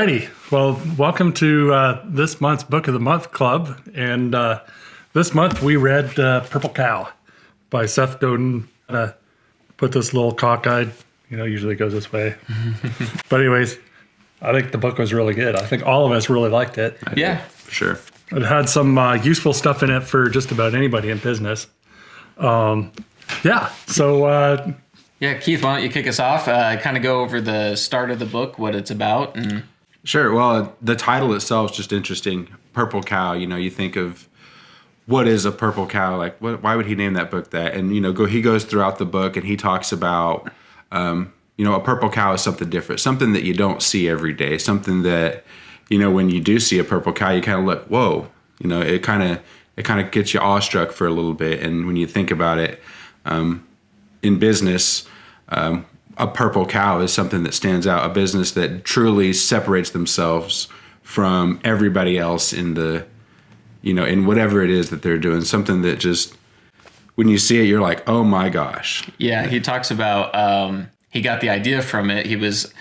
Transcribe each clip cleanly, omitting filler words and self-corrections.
righty. Well, welcome to this month's Book of the Month Club. And this month we read Purple Cow by Seth Godin. Put this little cockeyed, usually goes this way. But anyways, I think the book was really good. I think all of us really liked it. Yeah, for sure. It had some useful stuff in it for just about anybody in business. Yeah, Keith, why don't you kick us off? Kind of go over the start of the book, what it's about. Sure. Well, the title itself is just interesting. Purple Cow. You think of what is a purple cow? Like, why would he name that book that? And he goes throughout the book and he talks about, a purple cow is something different, something that you don't see every day, something that, when you do see a purple cow, you kind of look, whoa. It kind of gets you awestruck for a little bit. And when you think about it, in business, a purple cow is something that stands out, a business that truly separates themselves from everybody else in the, in whatever it is that they're doing, something that just, when you see it, you're like, oh my gosh. Yeah, he talks about, he got the idea from it. He was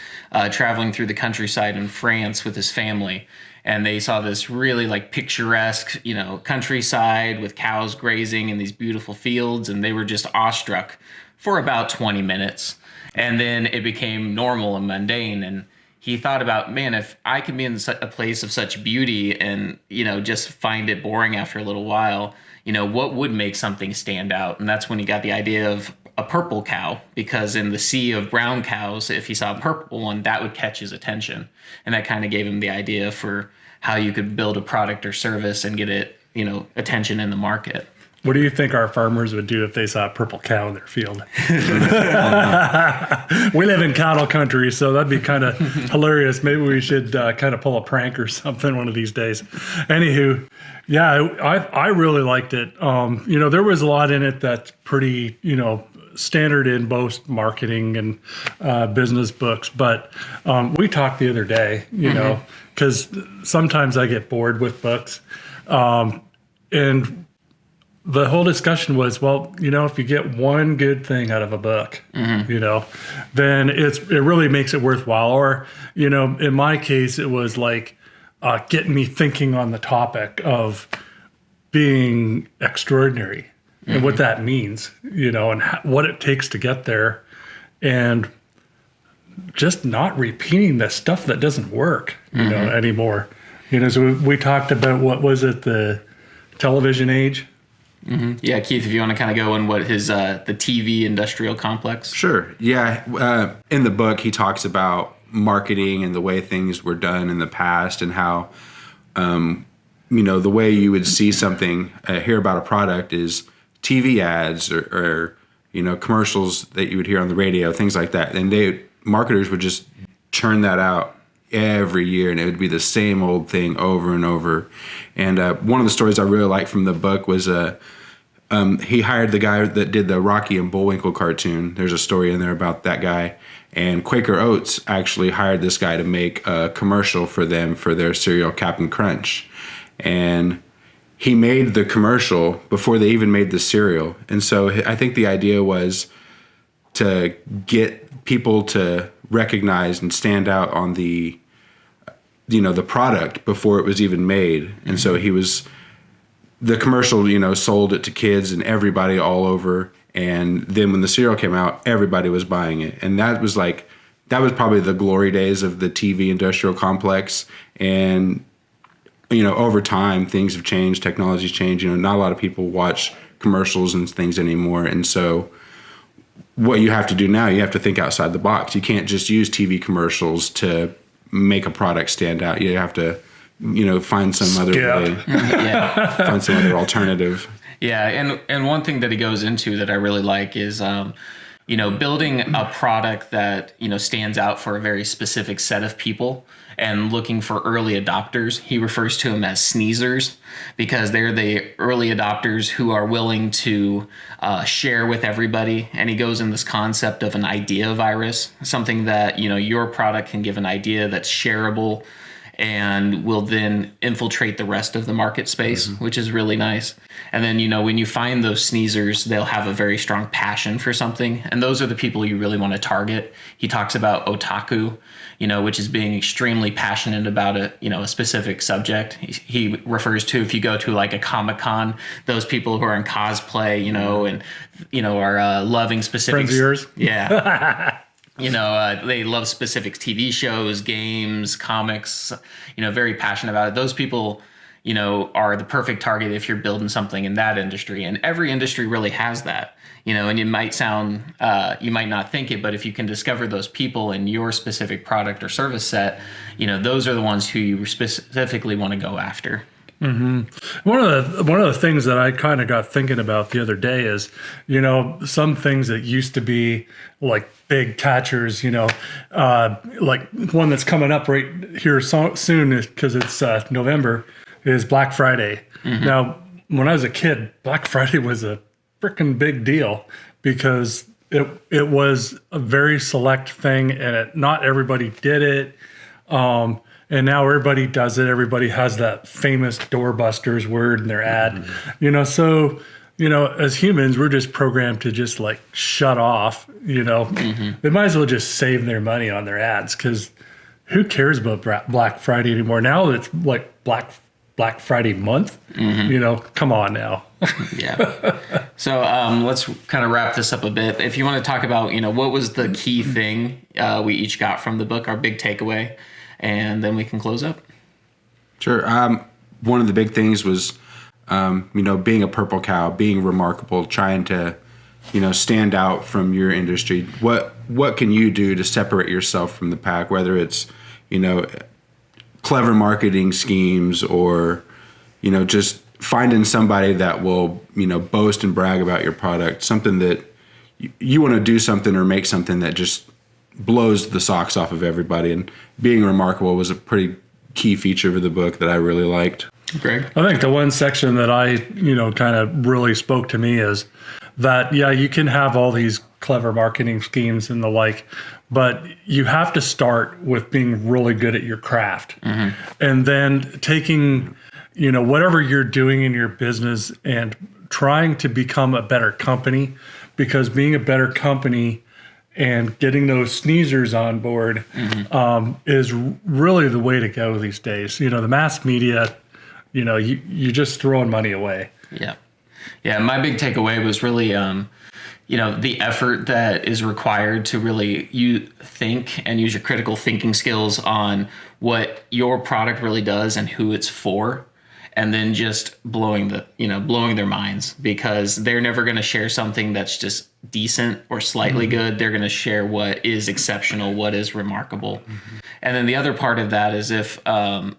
traveling through the countryside in France with his family, and they saw this really picturesque, countryside with cows grazing in these beautiful fields, and they were just awestruck for about 20 minutes. And then it became normal and mundane. And he thought about, man, if I could be in a place of such beauty and, just find it boring after a little while, what would make something stand out? And that's when he got the idea of a purple cow, because in the sea of brown cows, if he saw a purple one, that would catch his attention. And that kind of gave him the idea for how you could build a product or service and get it, attention in the market. What do you think our farmers would do if they saw a purple cow in their field? We live in cattle country, so that'd be kind of hilarious. Maybe we should kind of pull a prank or something one of these days. Anywho, yeah, I really liked it. There was a lot in it that's pretty, standard in both marketing and business books. But we talked the other day, because sometimes I get bored with books. And the whole discussion was, well, if you get one good thing out of a book, then it really makes it worthwhile. Or, in my case, it was getting me thinking on the topic of being extraordinary and what that means, and what it takes to get there, and just not repeating the stuff that doesn't work, anymore. So we talked about, what was it, the television age? Mm-hmm. Yeah, Keith, if you want to kind of go in what his the TV industrial complex. Sure. Yeah. In the book, he talks about marketing and the way things were done in the past, and how, the way you would see something, hear about a product is TV ads or commercials that you would hear on the radio, things like that. And marketers would just churn that out every year, and it would be the same old thing over and over. And one of the stories I really liked from the book was he hired the guy that did the Rocky and Bullwinkle cartoon. There's a story in there about that guy. And Quaker Oats actually hired this guy to make a commercial for them for their cereal Cap'n Crunch. And he made the commercial before they even made the cereal. And so I think the idea was to get people to recognize and stand out on the product before it was even made. And so the commercial, sold it to kids and everybody all over. And then when the cereal came out, everybody was buying it. And that was probably the glory days of the TV industrial complex. And, over time, things have changed, technology's changed. Not a lot of people watch commercials and things anymore. And so what you have to do now, you have to think outside the box. You can't just use TV commercials to make a product stand out. You have to, find some other way, find some other alternative. Yeah, and one thing that he goes into that I really like is, building a product that, stands out for a very specific set of people, and looking for early adopters. He refers to them as sneezers, because they're the early adopters who are willing to share with everybody. And he goes in this concept of an idea virus, something that, your product can give an idea that's shareable and will then infiltrate the rest of the market space, which is really nice. And then, when you find those sneezers, they'll have a very strong passion for something. And those are the people you really want to target. He talks about otaku, which is being extremely passionate about a specific subject. He refers to, if you go to like a Comic-Con, those people who are in cosplay, and, are loving specific. Friends of yours? Yeah. They love specific TV shows, games, comics, very passionate about it. Those people, are the perfect target if you're building something in that industry. And every industry really has that, and it might sound, you might not think it, but if you can discover those people in your specific product or service set, those are the ones who you specifically want to go after. Mm-hmm. One of the things that I kind of got thinking about the other day is, some things that used to be like big catchers, like one that's coming up right here soon because it's November, is Black Friday. Mm-hmm. Now, when I was a kid, Black Friday was a freaking big deal because it was a very select thing, and not everybody did it. And now everybody does it. Everybody has that famous doorbusters word in their ad, So, as humans, we're just programmed to just like shut off, They might as well just save their money on their ads because who cares about Black Friday anymore? Now it's like Black Friday month, come on now. Yeah. So let's kind of wrap this up a bit. If you want to talk about, what was the key thing we each got from the book, our big takeaway, and then we can close up. Sure. One of the big things was, being a purple cow, being remarkable, trying to, stand out from your industry. What can you do to separate yourself from the pack, whether it's, clever marketing schemes or, just finding somebody that will, boast and brag about your product, something that you want to do something or make something that just blows the socks off of everybody. And being remarkable was a pretty key feature of the book that I really liked. Greg? I think the one section that I, kind of really spoke to me is that, you can have all these clever marketing schemes and the like, but you have to start with being really good at your craft. Mm-hmm. And then taking, whatever you're doing in your business and trying to become a better company, because being a better company and getting those sneezers on board is really the way to go these days. The mass media, you're just throwing money away. Yeah. Yeah. My big takeaway was really, the effort that is required to really think and use your critical thinking skills on what your product really does and who it's for. And then just blowing their minds, because they're never going to share something that's just decent or slightly good. They're going to share what is exceptional, what is remarkable. Mm-hmm. And then the other part of that is if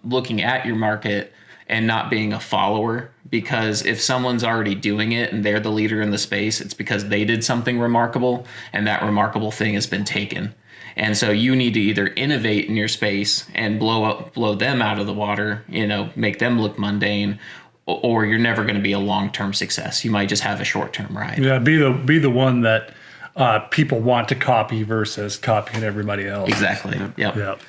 looking at your market and not being a follower, because if someone's already doing it and they're the leader in the space, it's because they did something remarkable and that remarkable thing has been taken. And so you need to either innovate in your space and blow them out of the water, make them look mundane, or you're never going to be a long-term success. You might just have a short-term ride. Yeah, be the one that people want to copy versus copying everybody else. Exactly. Yep. Yep.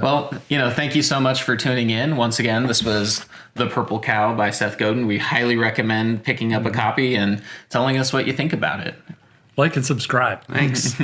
Well, thank you so much for tuning in. Once again, this was The Purple Cow by Seth Godin. We highly recommend picking up a copy and telling us what you think about it. Like and subscribe. Thanks.